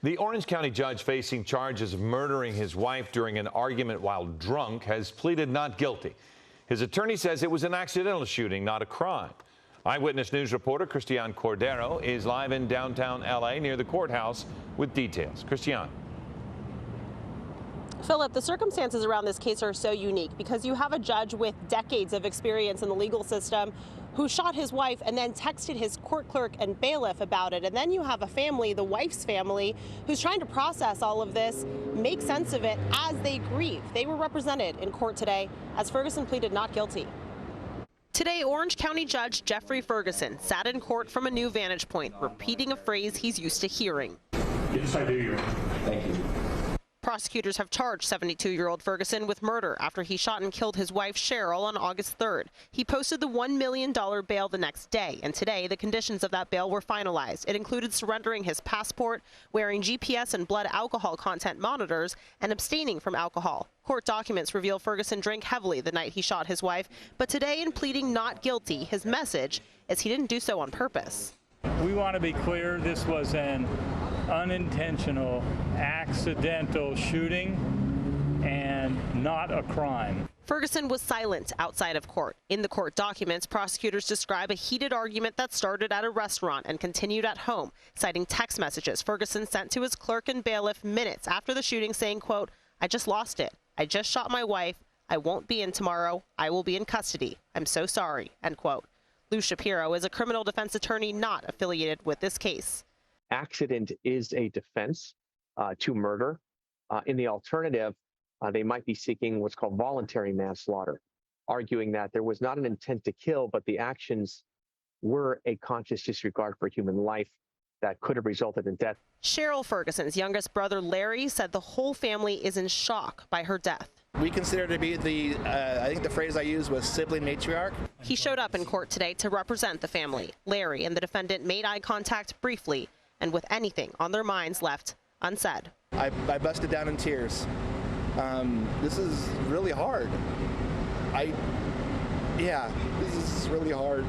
The Orange County judge facing charges of murdering his wife during an argument while drunk has pleaded not guilty. His attorney says it was an accidental shooting, not a crime. Eyewitness News reporter Christian Cordero is live in downtown L.A. near the courthouse with details. Christian. Philip, the circumstances around this case are so unique because you have a judge with decades of experience in the legal system who shot his wife and then texted his court clerk and bailiff about it. And then you have a family, the wife's family, who's trying to process all of this, make sense of it as they grieve. They were represented in court today as Ferguson pleaded not guilty. Today, Orange County Judge Jeffrey Ferguson sat in court from a new vantage point, repeating a phrase he's used to hearing. Yes, I do, Your Honor. Thank you. Prosecutors have charged 72-year-old Ferguson with murder after he shot and killed his wife Cheryl on August 3rd. He posted the $1 million bail the next day, and today the conditions of that bail were finalized. It included surrendering his passport, wearing GPS and blood alcohol content monitors, and abstaining from alcohol. Court documents reveal Ferguson drank heavily the night he shot his wife, but today in pleading not guilty, his message is he didn't do so on purpose. We want to be clear, this was an unintentional, accidental shooting and not a crime. Ferguson was silent outside of court. In the court documents, prosecutors describe a heated argument that started at a restaurant and continued at home, citing text messages Ferguson sent to his clerk and bailiff minutes after the shooting saying, quote, "I just lost it. I just shot my wife. I won't be in tomorrow. I will be in custody. I'm so sorry," end quote. Lou Shapiro is a criminal defense attorney not affiliated with this case. Accident is a defense to murder. In the alternative, they might be seeking what's called voluntary manslaughter, arguing that there was not an intent to kill, but the actions were a conscious disregard for human life that could have resulted in death. Cheryl Ferguson's youngest brother, Larry, said the whole family is in shock by her death. We consider her to be I think the phrase I used was sibling matriarch. He showed up in court today to represent the family. Larry and the defendant made eye contact briefly and with anything on their minds left unsaid. I busted down in tears. This is really hard. This is really hard.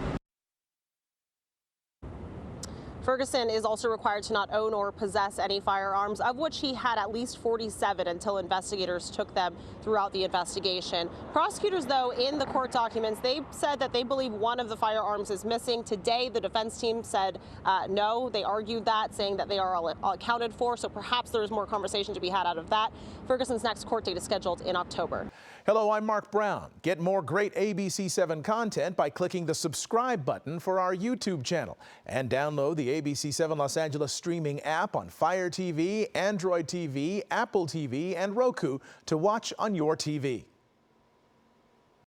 Ferguson is also required to not own or possess any firearms, of which he had at least 47 until investigators took them throughout the investigation. Prosecutors, though, in the court documents, they said that they believe one of the firearms is missing. Today, the defense team said no. They argued that, saying that they are all accounted for, so perhaps there is more conversation to be had out of that. Ferguson's next court date is scheduled in October. Hello, I'm Mark Brown. Get more great ABC7 content by clicking the subscribe button for our YouTube channel and download the ABC7 Los Angeles streaming app on Fire TV, Android TV, Apple TV, and Roku to watch on your TV.